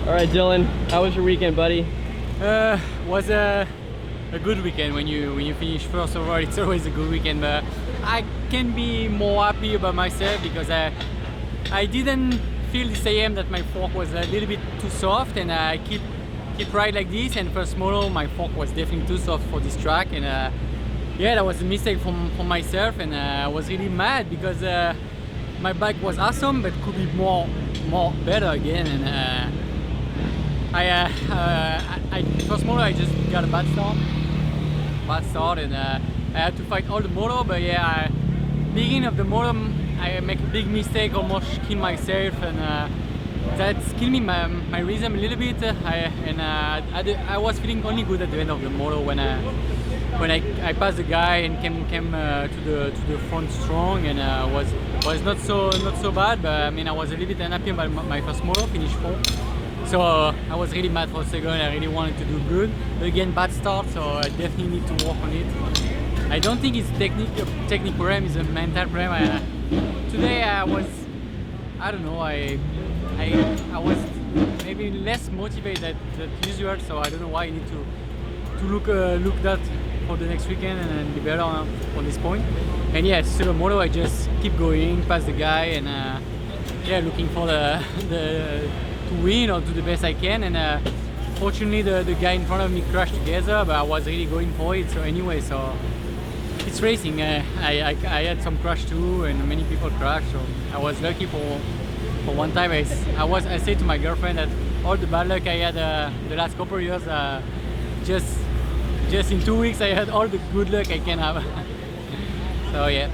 All right, Dylan, how was your weekend, buddy? Was a good weekend. When you finish first overall, it's always a good weekend. But I can be more happy about myself because I didn't feel the same that my fork was a little bit too soft, and I keep right like this. And first moto, my fork was definitely too soft for this track, and yeah, that was a mistake from myself, and I was really mad because my bike was awesome, but could be more better again. And first moto I just got a bad start, and I had to fight all the moto. But yeah, beginning of the moto, I make a big mistake, almost kill myself, and that's killed me my rhythm a little bit. I was feeling only good at the end of the moto when I passed the guy and came to the front strong, and was not so bad. But I mean, I was a little bit unhappy about my first moto, finished 4th. So I was really mad for a second. I really wanted to do good, but again, bad start. So I definitely need to work on it. I don't think it's technical problem, it's a mental problem. Today I don't know, I was maybe less motivated than usual. So I don't know why I need to look that for the next weekend and be better on this point. And yeah, so moto I just keep going past the guy, and yeah, looking for to win or do the best I can. And fortunately the guy in front of me crashed together, but I was really going for it. So anyway, so it's racing. I had some crash too, and many people crashed, so I was lucky for one time. I said to my girlfriend that all the bad luck I had the last couple of years, just in 2 weeks I had all the good luck I can have. So yeah,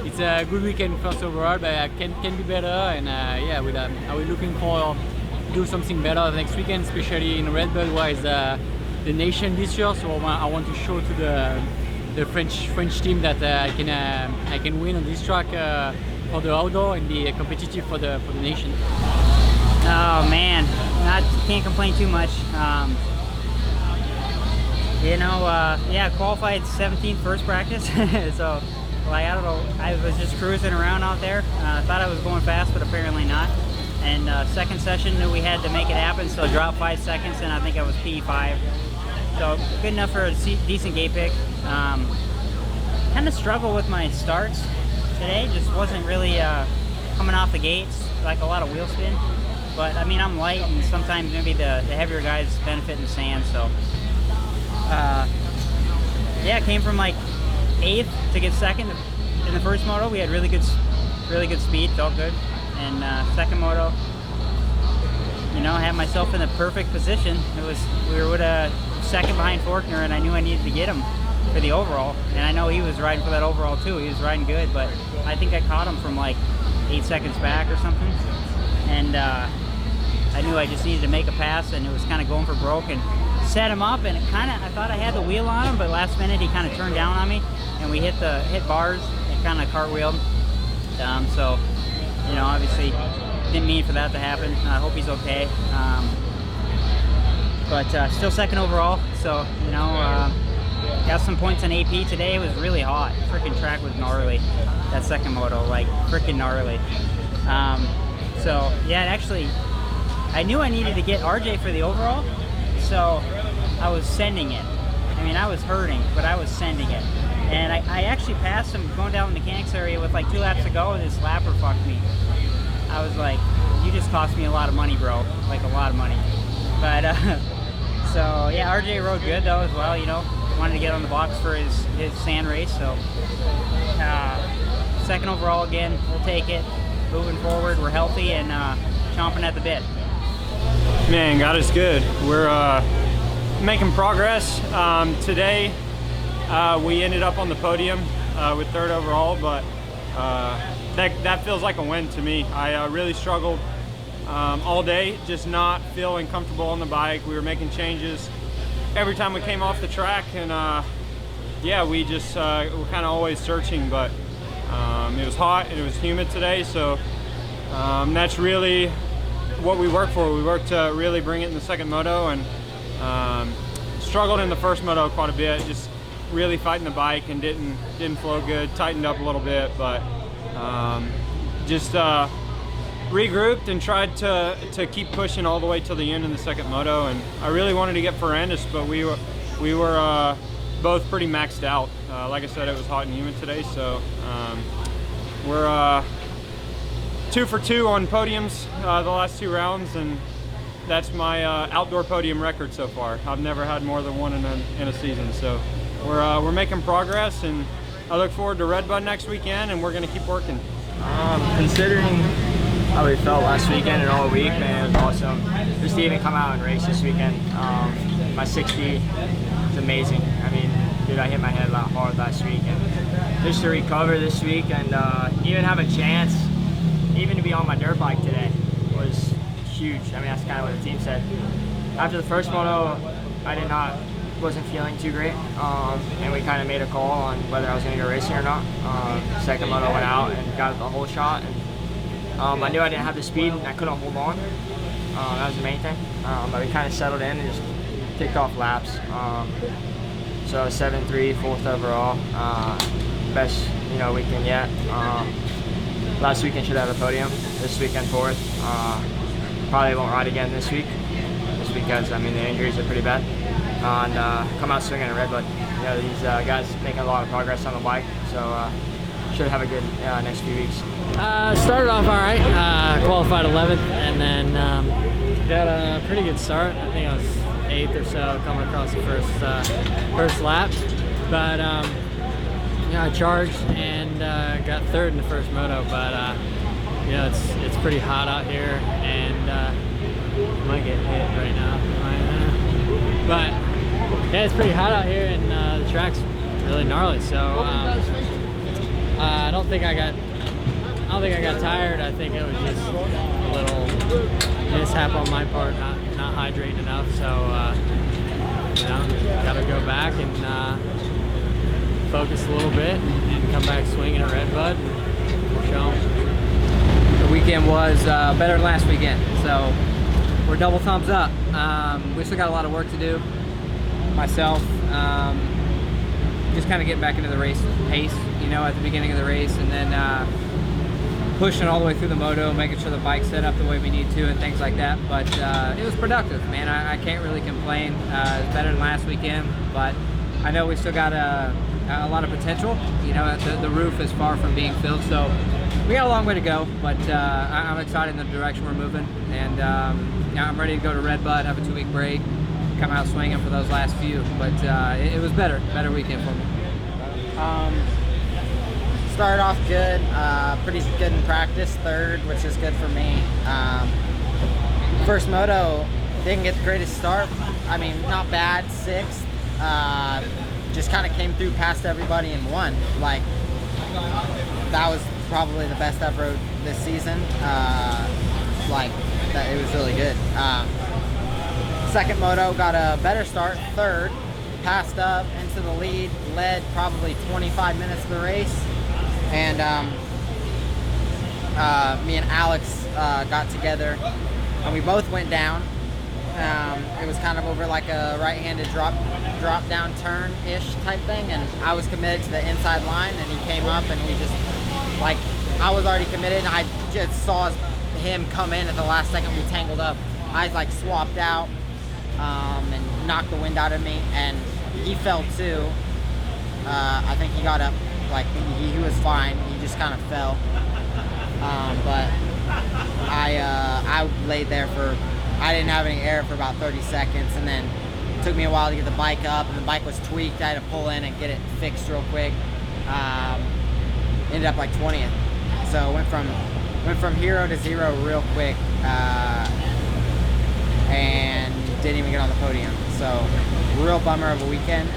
it's a good weekend first overall, but I can be better. And yeah, I will looking for do something better next weekend, especially in Red Bull, where is the nation this year. So I want to show to the French team that I can win on this track for the outdoor and be competitive for the nation. Oh man, can't complain too much. Yeah, qualified 17th first practice. So like, I don't know, I was just cruising around out there. Thought I was going fast, but apparently not. And second session, knew we had to make it happen, so I dropped 5 seconds, and I think I was P5. So good enough for a decent gate pick. Kind of struggled with my starts today. Just wasn't really coming off the gates, like a lot of wheel spin. But I mean, I'm light, and sometimes maybe the heavier guys benefit in the sand. So yeah, came from like 8th to get 2nd in the first moto. We had really good speed, felt good. And second moto, I had myself in the perfect position. We were with a 2nd behind Faulkner, and I knew I needed to get him for the overall. And I know he was riding for that overall too. He was riding good, but I think I caught him from like 8 seconds back or something. And I knew I just needed to make a pass, and it was kind of going for broke, and set him up. And I thought I had the wheel on him, but last minute he kind of turned down on me, and we hit bars and kind of cartwheeled. So. Obviously didn't mean for that to happen. I hope he's okay. But still 2nd overall. So, got some points on AP today. It was really hot. Freaking track was gnarly. That 2nd moto, like freaking gnarly. So yeah, actually, I knew I needed to get RJ for the overall. So I was sending it. I mean, I was hurting, but I was sending it. And I actually passed him going down the mechanics area with like 2 laps to go, and his lapper fucked me. I was like, you just cost me a lot of money, bro. Like a lot of money. But, so yeah, RJ rode good though as well, Wanted to get on the box for his sand race, so. 2nd overall again, we'll take it. Moving forward, we're healthy and chomping at the bit. Man, God is good. We're making progress. Today, we ended up on the podium with 3rd overall, but that feels like a win to me. I really struggled all day, just not feeling comfortable on the bike. We were making changes every time we came off the track, and yeah, we just we're kind of always searching, but it was hot and it was humid today, so that's really what we worked for. We worked to really bring it in the 2nd moto, and struggled in the first moto quite a bit, just really fighting the bike, and didn't flow good, tightened up a little bit, but just regrouped and tried to keep pushing all the way till the end in the second moto. And I really wanted to get Ferrandis, but we were both pretty maxed out. Like I said, it was hot and humid today, so we're 2 for 2 on podiums the last 2 rounds, and that's my outdoor podium record so far. I've never had more than 1 in a season, so we're making progress, and I look forward to Redbud next weekend, and we're going to keep working. Considering how we felt last weekend and all week, man, it was awesome. Just to even come out and race this weekend. My 60 is amazing. I mean, dude, I hit my head a lot hard last week, and just to recover this week and even have a chance, even to be on my dirt bike today was huge. I mean, that's kind of what the team said. After the first moto, wasn't feeling too great, and we kind of made a call on whether I was going to go racing or not. Second moto went out and got the whole shot, and I knew I didn't have the speed and I couldn't hold on. That was the main thing. But we kind of settled in and just kicked off laps. So 7-3, 4th overall, best weekend yet. Last weekend should have a podium. This weekend 4th. Probably won't ride again this week, just because I mean the injuries are pretty bad. And come out swinging at Redbud. These guys making a lot of progress on the bike, so should have a good next few weeks. Started off all right, qualified 11th, and then got a pretty good start. I think I was 8th or so coming across the first lap, but I charged and got 3rd in the first moto. But it's pretty hot out here, and might get hit right now. But yeah, it's pretty hot out here, and the track's really gnarly. So I don't think I got tired. I think it was just a little mishap on my part, not hydrating enough. So gotta go back and focus a little bit and come back swinging at Redbud and show 'em. The weekend was better than last weekend, so we're double thumbs up. We still got a lot of work to do. Myself, just kind of getting back into the race pace, at the beginning of the race, and then pushing all the way through the moto, making sure the bike's set up the way we need to and things like that. But it was productive, man. I can't really complain. It's better than last weekend, but I know we still got a lot of potential. The roof is far from being filled, so we got a long way to go, but I'm excited in the direction we're moving, and I'm ready to go to Redbud, have a 2-week break, come out swinging for those last few. But it was better weekend for me. Started off good, pretty good in practice, 3rd, which is good for me. First moto, didn't get the greatest start. I mean, not bad, 6th. Just kind of came through past everybody and won. Like, that was probably the best I've rode this season. It was really good. Second moto, got a better start, 3rd, passed up into the lead, led probably 25 minutes of the race, and me and Alex got together, and we both went down. It was kind of over like a right-handed drop down turn-ish type thing, and I was committed to the inside line, and he came up, and we just, like, I was already committed, and I just saw him come in at the last second. We tangled up. I like swapped out and knocked the wind out of me, and he fell too. I think he got up, like he was fine. He just kind of fell. But I laid there I didn't have any air for about 30 seconds, and then it took me a while to get the bike up, and the bike was tweaked. I had to pull in and get it fixed real quick. Ended up like 20th. So went from hero to zero real quick, and didn't even get on the podium. So real bummer of a weekend.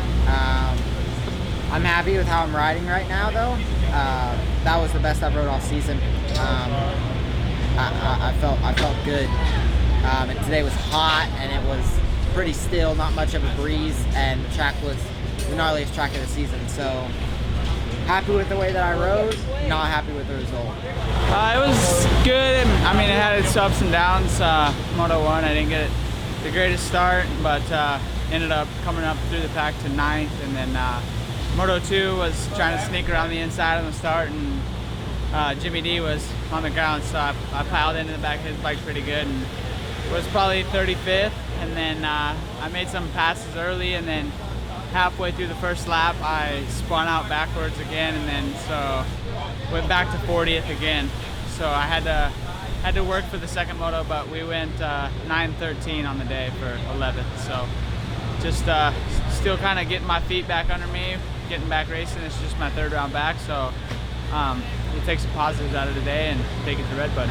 I'm happy with how I'm riding right now, though. That was the best I've rode all season. I felt good. And today was hot, and it was pretty still, not much of a breeze, and the track was the gnarliest track of the season. So happy with the way that I rode, not happy with the result. It was good. I mean, it had its ups and downs. Moto 1, I didn't get the greatest start, but ended up coming up through the pack to 9th, and then Moto 2 was trying to sneak around the inside on the start and Jimmy D was on the ground, so I piled into the back of his bike pretty good and was probably 35th. And then I made some passes early, and then halfway through the first lap, I spun out backwards again, and then so went back to 40th again. So I had to work for the second moto, but we went 9:13 on the day for 11th. So just still kind of getting my feet back under me, getting back racing. It's just my third round back, so we'll take some positives out of the day and take it to Red Bud.